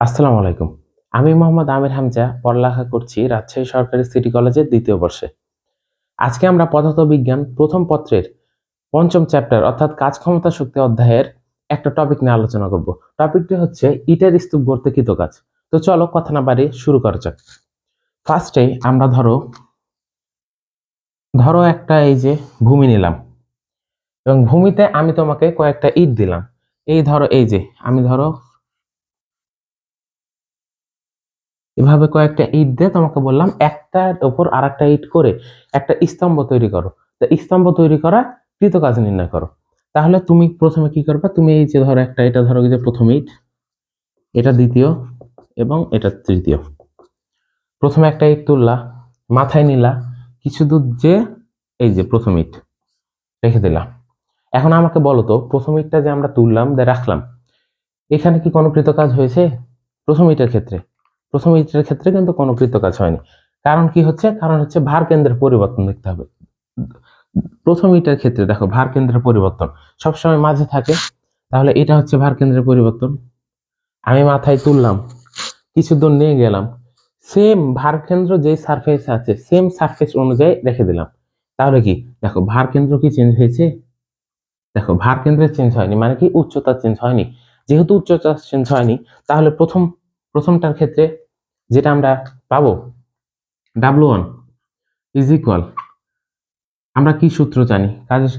আসসালামু আলাইকুম। আমি মোহাম্মদ আমির হামজা পড়ালেখা করছি রাজশাহী সরকারি সিটি কলেজের ২য় বর্ষে। আজকে আমরা পদার্থবিজ্ঞান প্রথম পত্রের ৫ম চ্যাপ্টার অর্থাৎ কাজ ক্ষমতা শক্তি অধ্যায়ের একটা টপিক নিয়ে আলোচনা করব। টপিকটি হচ্ছে ইটের স্তূপ গড়তে কৃতকাজ। তো চলো কথা না বাড়িয়ে শুরু করা যাক। ফার্স্টেই আমরা ধরো একটা এই যে ভূমি নিলাম এবং ভূমিতে আমি তোমাকে কয়েকটা ইট দিলাম। এই যে আমি এভাবে কয়েকটা ইট দিয়ে তোমাকে বললাম একটার উপর আরেকটা ইট করে একটা স্তম্ভ তৈরি করো। তো স্তম্ভ তৈরি করা কৃতকাজ নির্ণয় করো। তাহলে তুমি প্রথমে কি করবে? তুমি এই যে ধরো এটা ধরো যে প্রথম ইট, এটা দ্বিতীয় এবং এটা তৃতীয়। প্রথমে একটা ইট তুললা, মাথায় নিলা, কিছু দূর যে এই যে প্রথম ইট রেখে দিলাম। এখন আমাকে বলো তো প্রথম ইটটা যে আমরা তুললাম দিয়ে রাখলাম, এখানে কি কোনো কৃতকাজ হয়েছে? প্রথম ইটের ক্ষেত্রে প্রথম ইটের ক্ষেত্রে কিন্তু কোনো কৃতকাজ হয়নি। কারণ কি হচ্ছে? কারণ হচ্ছে ভার কেন্দ্রের পরিবর্তন দেখতে হবে। প্রথম ইটের ক্ষেত্রে দেখো ভার কেন্দ্রের পরিবর্তন সবসময় মাঝে থাকে। তাহলে এটা হচ্ছে ভার কেন্দ্রের পরিবর্তন। আমি মাথায় তুললাম, কিছু দূর নিয়ে গেলাম, সেম ভার কেন্দ্র যে সারফেস আছে সেম সারফেস অনুযায়ী রেখে দিলাম। তাহলে কি দেখো ভার কেন্দ্র কি চেঞ্জ হয়েছে? দেখো ভার কেন্দ্রের চেঞ্জ হয়নি, মানে কি উচ্চতা চেঞ্জ হয়নি। যেহেতু উচ্চতা চেঞ্জ হয়নি, তাহলে প্রথমটার ক্ষেত্রে যেটা আমরা পাবো W1 ইজ ইকুয়াল, আমরা কি সূত্র জানি?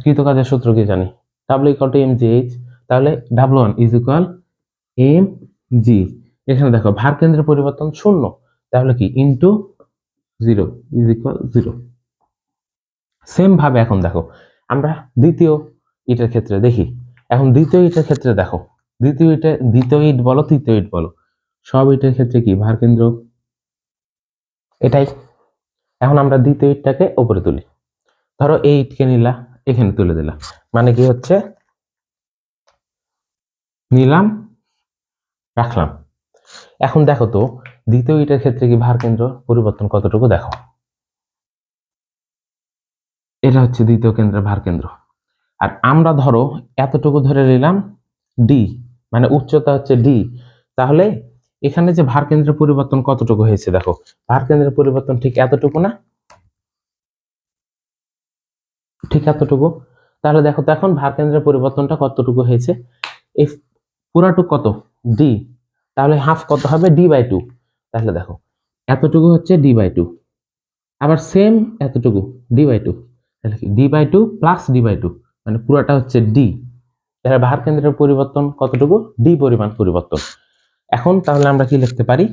কৃতকাজের সূত্র কি জানি? W equal to mgh। তাহলে W1 ইজ ইকুয়াল mg। এখানে দেখো ভার কেন্দ্রের পরিবর্তন শূন্য, তাহলে কি ইনটু 0 ইজ ইকুয়াল 0। সেম ভাবে এখন দেখো আমরা দ্বিতীয় ইটের ক্ষেত্রে দেখি। এখন দ্বিতীয় ইটের ক্ষেত্রে দেখো, দ্বিতীয় ইট বলো তৃতীয় ইট বলো, সব ইটের ক্ষেত্রে কি ভার কেন্দ্র এটাই। এখন আমরা দ্বিতীয় ইটটাকে উপরে তুলি, ধরো এই ইটকে নিলা, এখানে তুলে দিলাম, মানে কি হচ্ছে নিলাম রাখলাম। এখন দেখো তো দ্বিতীয় ইটের ক্ষেত্রে কি ভার কেন্দ্র পরিবর্তন কতটুকু? দেখো এটা হচ্ছে দ্বিতীয় কেন্দ্রের ভার কেন্দ্র। আর আমরা ধরো এতটুকু ধরে নিলাম ডি, মানে উচ্চতা হচ্ছে ডি। তাহলে এখানে যে ভার কেন্দ্রের পরিবর্তন কতটুকু হয়েছে? দেখো ভার কেন্দ্রের পরিবর্তন ঠিক এতটুকু না? ঠিক এতটুকু। তাহলে দেখো তো এখন ভার কেন্দ্রের পরিবর্তনটা কতটুকু হয়েছে? এই পুরাটুকু কত? ডি। তাহলে হাফ কত হবে? d/2। তাহলে দেখো এতটুকু হচ্ছে d/2, আবার সেম এতটুকু d/2। তাহলে কি d/2 প্লাস d/2, মানে পুরাটা হচ্ছে ডি। তাহলে ভার কেন্দ্রের পরিবর্তন কতটুকু? ডি পরিমাণ পরিবর্তন। এখন তাহলে আমরা কি লিখতে পারি?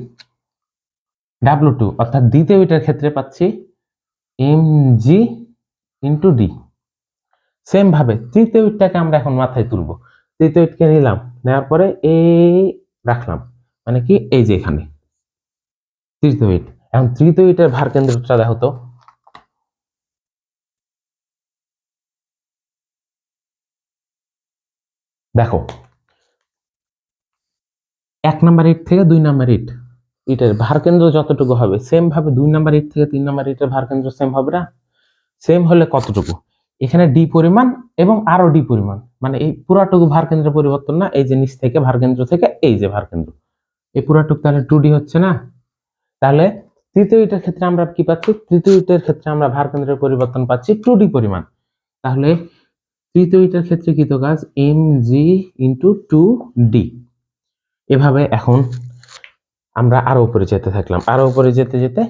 W2 অর্থাৎ দ্বিতীয় ইটের ক্ষেত্রে পাচ্ছি mg ইন্টু ডি। সেম ভাবে তৃতীয় ইটটাকে আমরা এখন মাথায় তুলবো। তৃতীয় ইটকে নিলাম, নেওয়ার পরে এই রাখলাম, মানে কি এই যে এখানে তৃতীয় ইট। এখন তৃতীয় ইটের ভার কেন্দ্রটা দেখো তো, দেখো 1 নাম্বার ইট থেকে 2 নাম্বার ইটের ভার কেন্দ্র যতটুকু হবে সেম ভাবে 2 নাম্বার ইট থেকে 3 নাম্বার ইটের ভার কেন্দ্র সেম হবে না? সেম হলে কতটুকু? এখানে ডি পরিমাণ এবং আরো ডি পরিমাণ, মানে এই পুরাটুকু ভার কেন্দ্র পরিবর্তন না? এই যে নিচ থেকে ভার কেন্দ্র থেকে এই যে ভার কেন্দ্র, এই পুরাটুকু তাহলে 2D হচ্ছে না? তাহলে তৃতীয় ইটের ক্ষেত্রে আমরা কি পাচ্ছি? তৃতীয় ইটের ক্ষেত্রে আমরা ভার কেন্দ্রের পরিবর্তন পাচ্ছি 2D পরিমাণ। তাহলে তৃতীয় ইটের ক্ষেত্রে কৃতকাজ mg ইন্টু 2d। এভাবে এখন আমরা আরো উপরে যেতে থাকলাম, আরো উপরে যেতে যেতে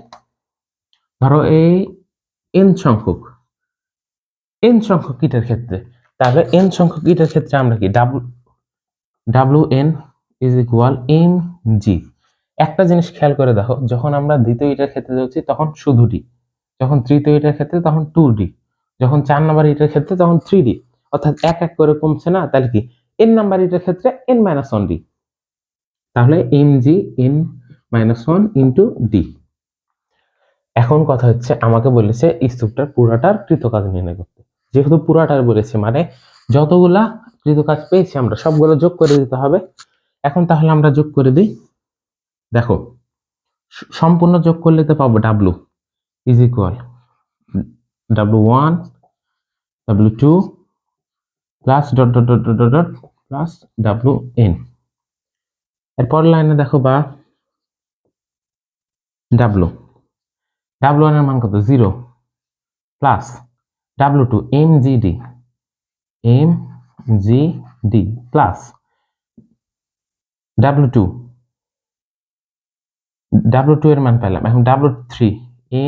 ধরো এই n সংখ্যক ইটের ক্ষেত্রে, তাহলে n সংখ্যক ইটের ক্ষেত্রে আমরা কি wn ইজ ইকুয়াল mg। একটা জিনিস খেয়াল করে দেখো, যখন আমরা দ্বিতীয় ইটের ক্ষেত্রে যাচ্ছি তখন শুধু ডি, যখন তৃতীয় ইটের ক্ষেত্রে তখন 2d, যখন 4 নাম্বার ইটের ক্ষেত্রে তখন 3d, অর্থাৎ এক এক করে কমছে না? তাহলে কি n নাম্বার ইটের ক্ষেত্রে n-1d। তাহলে mg n-1 ইন্টু ডি। এখন কথা হচ্ছে আমাকে বলেছে স্তূপটার পুরাটার কৃতকাজ নির্ণয় করতে। যেহেতু পুরাটার বলেছে মানে যতগুলা কৃতকাজ পেয়েছি আমরা সবগুলো যোগ করে দিতে হবে। এখন তাহলে আমরা যোগ করে দিই। দেখো সম্পূর্ণ যোগ করলে তো পাবো W is equal W1 W2 plus dot dot dot dot dot plus WN। এরপর লাইনে দেখো বা W1 এর মান কত 0 plus W2 mgd plus W2 এর মান পেলাম, এখন W3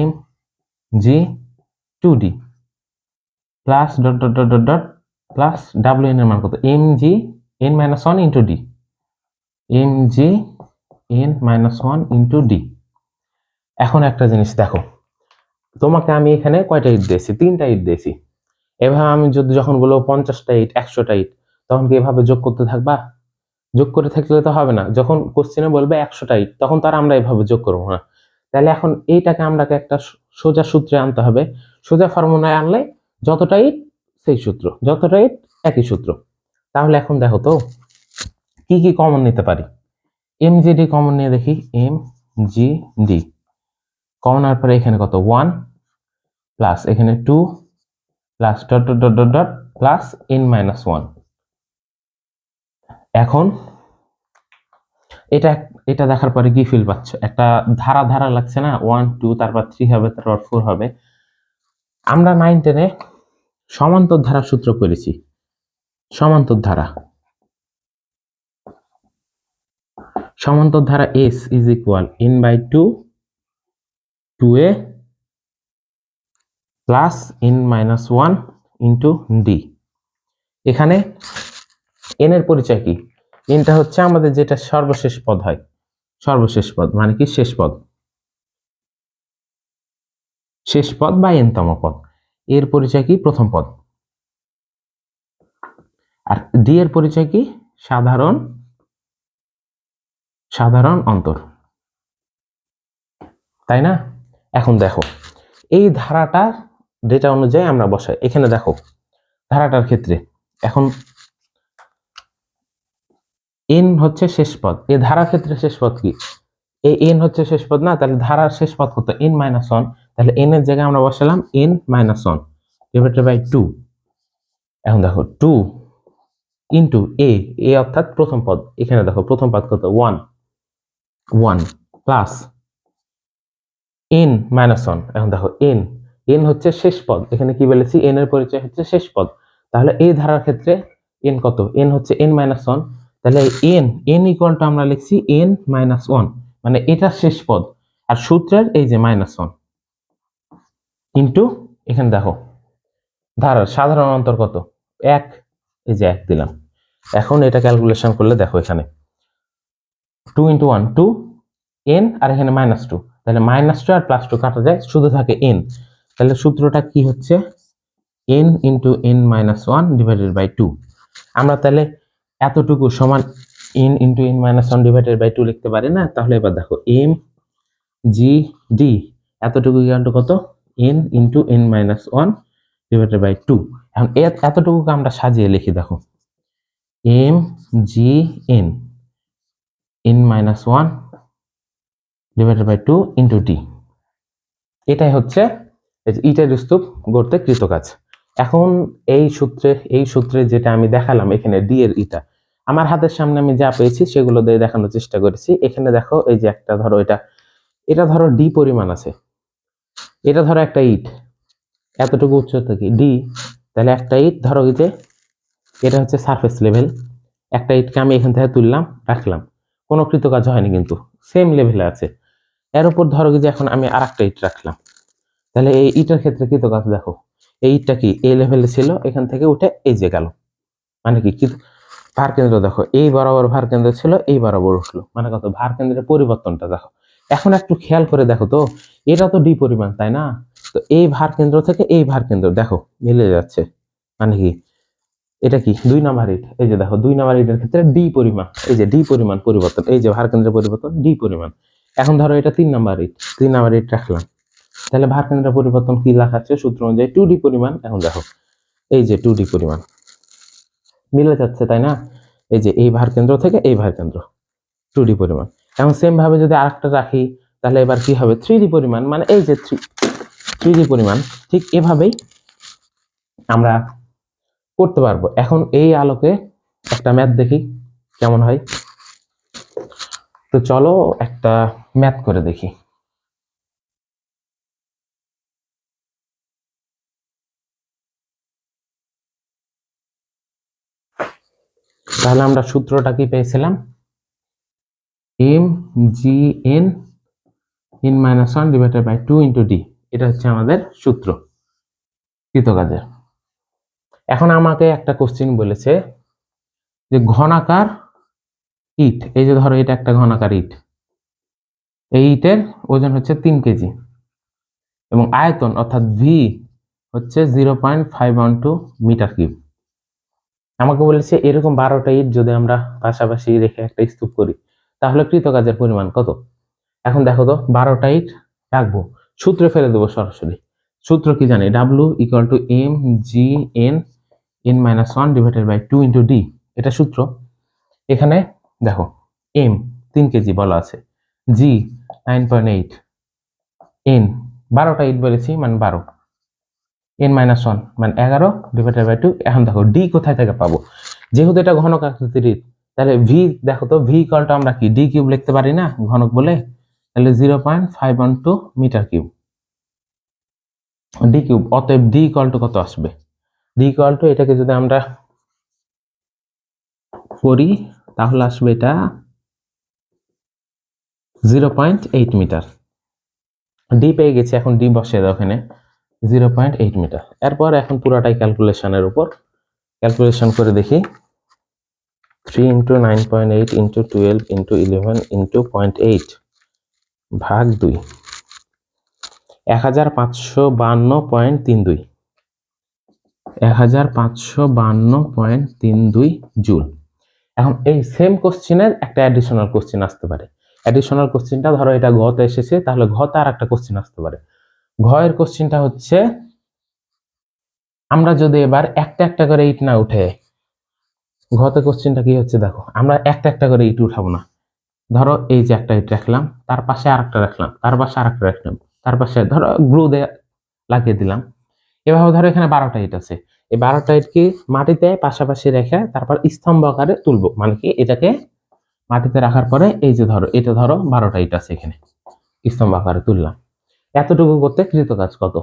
mg2d plus dot dot dot dot dot plus Wn এর মান কত mgn-1 into d mgn-1 into d। এখন একটা জিনিস দেখো, তোমাকে আমি এখানে কয়টা ইট দিয়েছি? 3টা ইট দিয়েছি। এভাবে আমি যদি যখন বলবো 50টা ইট 100টা ইট, তখন কি এভাবে যোগ করতে থাকবা? যোগ করে থাকলে তো হবে না। যখন কোশ্চেনে বলবে 100টা ইট, তখন তার আমরা এভাবে যোগ করবো না। তাহলে এখন এইটাকে আমরাকে একটা সোজা সূত্রে আনতে হবে। সোজা ফর্মুলায় আনলে যতটা ইট সেই সূত্র, যতটা ইট একই সূত্র। তাহলে এখন দেখো তো কি কি কমন নিতে পারি। mgd কমন নিয়ে দেখি, mgd কমন নেওয়ার পরে এখানে কত 1 প্লাস এখানে 2 plus dot dot dot dot dot plus n-1। এখন এটা দেখার পরে কি ফিল পাচ্ছ? একটা ধারা ধারা লাগছে না? 1 2 তারপর 3 হবে, তারপর 4 হবে। আমরা 9 10-এ সমান্তর ধারা সূত্র পড়েছি। সমান্তর ধারা S is equal n/2 2a plus n-1 into d। এখানে n এর পরিচয় কি? nটা হচ্ছে আমাদের যেটা সর্বশেষ পদ হয়, সর্বশেষ পদ মানে কি শেষ পদ, শেষ পদ বা n-তম পদ। এর পরিচয় কি? প্রথম পদ। আর d এর পরিচয় কি? সাধারণ অন্তর, তাই না? এখন দেখো এই ধারাটা ডেটা অনুযায়ী আমরা বসাই। এখানে দেখো ধারাটার ক্ষেত্রে এখন n হচ্ছে শেষ পদ, এই ধারার ক্ষেত্রে শেষ পদ কি? এই n হচ্ছে শেষ পদ না? তাহলে ধারার শেষ পদ কত? n-1। তাহলে n এর জায়গায় আমরা বসালাম n-1 ডিভাইডেড বাই 2। এখন দেখো 2 ইন্টু a অর্থাৎ প্রথম পদ। এখানে দেখো প্রথম পদ কত 1 প্লাস n-1। এখন দেখো n হচ্ছে শেষ পদ। এখানে কি বলেছি? n এর পরিচয় হচ্ছে শেষ পদ। তাহলে এই ধারার ক্ষেত্রে n কত? n হচ্ছে n-1। তাহলে n ইকুয়াল টু আমরা লিখছি n-1, মানে এটা শেষ পদ। আর সূত্রের এই যে -1 ইন্টু এখানে দেখো ধারার সাধারণ অন্তর কত? 1, এই যে 1 দিলাম। এখন এটা ক্যালকুলেশন করলে দেখো এখানে 2 ইন্টু 1 2 n আর এখানে -2, তাহলে -2 আর +2 কাটা যায়, শুধু থাকে n। তাহলে সূত্রটা কি হচ্ছে? n into n-1 divided by 2। আমরা তাহলে এতটুকু সমান n into n-1 divided by 2 লিখতে পারি না? তাহলে এবার দেখো mgd এতটুকু ইকুয়াল টু কত? n into n-1 divided by 2। এখন এতটুকুকে আমরা সাজিয়ে লিখি, দেখো mgn n-1 divided by 2 into d। এটাই হচ্ছে ইটের স্তূপ গড়তে কৃতকাজ। এখন এই সূত্রে যেটা আমি দেখালাম এখানে d এর ইটা আমার হাতের সামনে আমি যা পেয়েছি সেগুলো দিয়ে দেখানোর চেষ্টা করেছি। এখানে দেখো এই যে একটা ধরো এটা ধরো d পরিমাণ আছে, এটা ধরো একটা ইট এতটুকু উচ্চতা কি d, তাহলে একটা ইট ধরো এই যে এটা হচ্ছে সারফেস লেভেল, একটা ইটকে আমি এখান থেকে তুললাম রাখলাম, কোনো কৃতকাজ হয়নি কিন্তু সেম লেভেলে আছে। এর উপর ধরো যে এখন আমি আরেকটা ইট রাখলাম, তাহলে এই ইটের ক্ষেত্রে কৃতকাজ দেখো এই ইটটা কি এই লেভেলে ছিল, এখান থেকে উঠে এই যে গেল, মানে কি ভার কেন্দ্র দেখো এই বরাবর ভার কেন্দ্র ছিল, এই বরাবর উঠলো, মানে কত ভার কেন্দ্রের পরিবর্তনটা দেখো। এখন একটু খেয়াল করে দেখো তো, এটা তো ডি পরিমাণ তাই না? তো এই ভার কেন্দ্র থেকে এই ভার কেন্দ্র দেখো মিলে যাচ্ছে, মানে কি এটা কি 2 নাম্বার ইট। এই যে দেখো 2 নাম্বার ইটের ক্ষেত্রে ডি পরিমাণ, এই যে ডি পরিমাণ পরিবর্তন, এই যে ভার কেন্দ্রের পরিবর্তন ডি পরিমাণ। এখন ধরো এটা 3 নাম্বার ইট, 3 নাম্বার ইট রাখলাম, তাহলে ভার কেন্দ্রের পরিবর্তন কি লেখাচ্ছে সূত্র অনুযায়ী 2d পরিমাণ। এখন দেখো এই যে 2d পরিমাণ মিলে যাচ্ছে তাই না? এই যে এই ভার কেন্দ্র থেকে এই ভার কেন্দ্র 2d পরিমাণ। এখন সেম ভাবে যদি আরেকটা রাখি তাহলে এবার কি হবে 3d পরিমাণ, মানে এই যে 3d পরিমাণ। ঠিক এভাবেই আমরা করতে পারবো। এখন এই আলোকে একটা ম্যাথ দেখি কেমন হয়। তো চলো একটা ম্যাথ করে দেখি। তাহলে আমরা সূত্রটা কি পেয়েছিলাম, M G N n - 1 divided by 2 into D, এটা হচ্ছে আমাদের সূত্র কৃতকাজের। এখন আমাকে একটা কোশ্চিন বলেছে যে ঘনাকার ইট, এই যে ধরো এটা একটা ঘনাকার ইট, এই ইটের ওজন হচ্ছে 3 কেজি এবং আয়তন অর্থাৎ ভি হচ্ছে 0.512 মিটার কিউব। আমাকে বলেছে এরকম 12টা ইট যদি আমরা পাশাপাশি রেখে একটা স্তূপ করি তাহলে কৃতকাজের পরিমাণ কত। এখন দেখো তো 12টা ইট রাখবো, সূত্রে ফেলে দেবো সরাসরি। সূত্র কি জানি, W equal to M G N n-1 divided by 2 into D, এটা সূত্র। এখানে দেখো এম 3 কেজি বলা আছে, জি 9.8, এন 12টা ইট বলেছি মানে 12, n-1 মানে 11 ডিভাইডেড বাই 2। এখন দেখো ডি কোথায় থেকে পাবো, যেহেতু এটা ঘনক আকৃতির ইট, তাহলে ভি দেখো তো, ভি ইকুয়ালটা আমরা কি ডি কিউব লিখতে পারি না ঘনক বলে, তাহলে 0.512 মিটার কিউব ডি কিউব। অতএব ডি ইকুয়াল টু কত আসবে, ডি ইকুয়াল টু এটাকে যদি আমরা করি তাহলে আসবে এটা 0.8 মিটার। ডি পেয়ে গেছি, এখন ডি বসিয়ে দাও এখানে 0.8 মিটার। এরপর এখন পুরাটাই ক্যালকুলেশনের উপর, ক্যালকুলেশন করে দেখি। 3 ইন্টু 9.8 ইন্টু 12 ইন্টু 11 ইন্টু 0.8 ভাগ 2, 1552.32, 1552.32 জুল। এখন এই সেম কোশ্চেনের একটা অ্যাডিশনাল কোশ্চেন আসতে পারে। অ্যাডিশনাল কোশ্চেনটা ধরো এটা ঘতে এসেছে, তাহলে ঘতে আর একটা কোশ্চেন আসতে পারে। ঘয়ের কোশ্চেনটা হচ্ছে আমরা যদি এবার একটা একটা করে ইট না উঠে, ঘতে কোশ্চেনটা কি হচ্ছে দেখো, আমরা একটা একটা করে ইট উঠাবো না। ধরো এই যে একটা ইট রাখলাম, তার পাশে আরেকটা রাখলাম, তার পাশে আরেকটা রাখলাম, তার পাশে ধরো গ্লু দিয়ে লাগিয়ে দিলাম। এভাবে ধরো এখানে 12টা ইট আছে, এই 12টা ইটকে মাটিতে পাশাপাশি রেখে তারপর স্তম্ভ আকারে তুলবো, মানে কি এটাকে মাটিতে রাখার পরে এই যে ধরো এটা ধরো 12টা ইট আছে এখানে, স্তম্ভ আকারে তুললাম। এতটুকু করতে কৃতকাজ কত,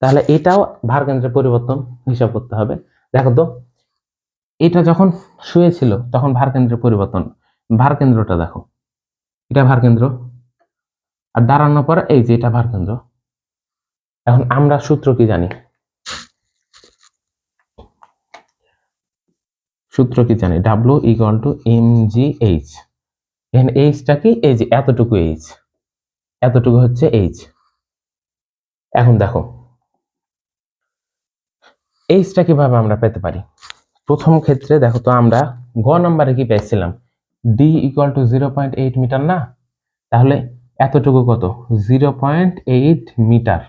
তাহলে এটাও ভারকেন্দ্রের পরিবর্তন হিসাব করতে হবে। দেখো তো এটা যখন শুয়েছিল তখন ভারকেন্দ্রের পরিবর্তন, ভারকেন্দ্রটা দেখো, এটা ভারকেন্দ্র, আর দাঁড়ানোর পরে এই যে এটা ভারকেন্দ্র। এখন আমরা সূত্র কি জানি, সূত্র কি জানি, W equal to M G H. এখানে এইচটা কি, এই যে এতটুকু এইচ, এতটুকু হচ্ছে এইচ। এখন দেখো এইচটা কিভাবে আমরা পেতে পারি। প্রথম ক্ষেত্রে দেখো তো আমরা গ নাম্বারে কি পেয়েছিলাম, ডি ইকুয়াল টু 0.8 মিটার না, তাহলে এতটুকু কত 0.8 মিটার,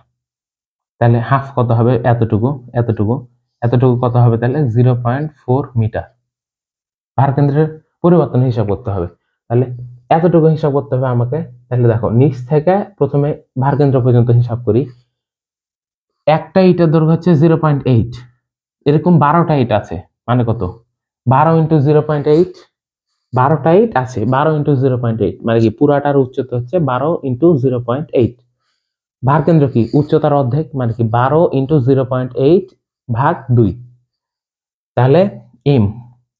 তাহলে হাফ কত হবে এতটুকু, এতটুকু এতটুকু কত হবে তাহলে 0.4 মিটার। ভারকেন্দ্রের পরিবর্তন হিসাব করতে হবে, তাহলে এতটুকু হিসাব করতে হবে আমাকে। তাহলে দেখো নিচ থেকে প্রথমে ভারকেন্দ্র পর্যন্ত হিসাব করি। একটা ইটের দৈর্ঘ্য হচ্ছে 0.8, এরকম 12টা ইট আছে, মানে কত 12 ইন্টু 0.8, 12টা ইট আছে 12 ইন্টু 0.8 মানে কি পুরাটার উচ্চতা হচ্ছে 12 ইন্টু 0.8। ভারকেন্দ্র কি উচ্চতার অর্ধেক, মানে কি 12 ইন্টু 0.8 ভাগ 2। তাহলে এম,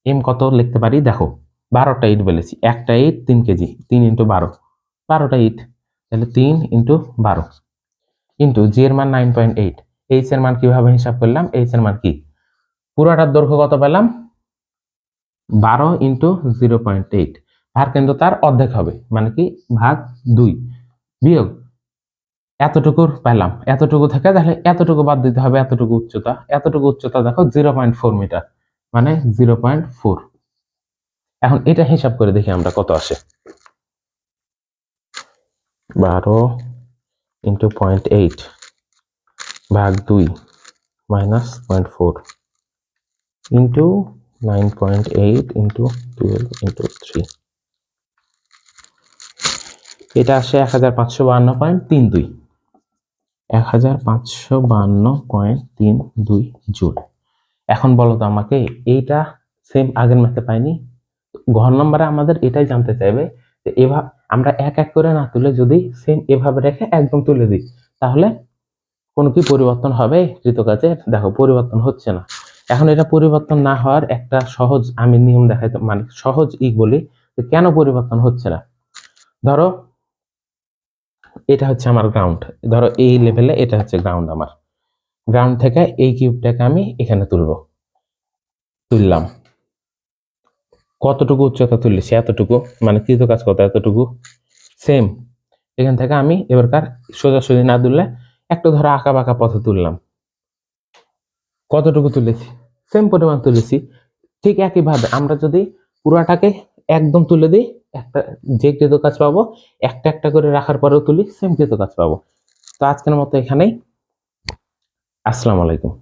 এম কত লিখতে পারি দেখো, 12টা ইট বলেছি, একটা ইট 3 কেজি, 3 ইন্টু 12, 12টা ইট, তাহলে 3 ইন্টু 12 ইন্টু জি এর মান 9.8, এইচ এর মান কিভাবে হিসাব করলাম, এইচ এর মান কি পুরাটার দৈর্ঘ্য কত পেলাম 12 ইন্টু 0.8, ভারকেন্দ্র তার অর্ধেক হবে, মানে কি ভাগ 2 বিয়োগ এতটুকুর পেলাম, এতটুকু থেকে তাহলে এতটুকু বাদ দিতে হবে, এতটুকু উচ্চতা, এতটুকু উচ্চতা দেখো 0.4 মিটার, মানে 0.4। এখন এটা হিসাব করে দেখি আমরা কত আসে, 12 ইন্টু 0.8 ভাগ 2 মাইনাস 0.4 ইন্টু 9.8 ইন্টু 12 ইন্টু 3, এটা আসে 1552.32, 1552.32 জুল। এখন বলো তো আমাকে এইটা সেম আগের ম্যাথে পাইনি, ঘর নম্বরে আমাদের এটাই জানতে চাইবে তো এভাবে আমরা এক এক করে না তুলে যদি সেম এভাবে রেখে একদম তুলে দিই, তাহলে কোনো কি পরিবর্তন হবে কৃতকাজে? দেখো পরিবর্তন হচ্ছে না। এখন এটা পরিবর্তন না হওয়ার একটা সহজ আমি নিয়ম দেখাইতে, মানে সহজ বলি যে কেন পরিবর্তন হচ্ছে না। ধরো এটা হচ্ছে আমার গ্রাউন্ড, ধরো এই লেভেলে এটা হচ্ছে গ্রাউন্ড, আমার গ্রাউন্ড থেকে এই কিউবটাকে আমি এখানে তুললাম, কতটুকু উচ্চতা তুলছি? এতটুকু, মানে কৃতকাজ কত? এতটুকু। সেম এখান থেকে আমি এবারকার সোজাসুজি না তুললে একটু ধরো আঁকা বাঁকা পথে তুললাম, কতটুকু তুলেছি? সেম পরিমাণ তুলেছি। ঠিক একইভাবে আমরা যদি পুরাটাকে একদম তুলে দিই, একটা যে কৃতকাজ পাবো, একটা একটা করে রাখার পরেও তুলি, সেম কৃতকাজ পাবো। তো আজকের মতো এখানেই। আসসালামু আলাইকুম।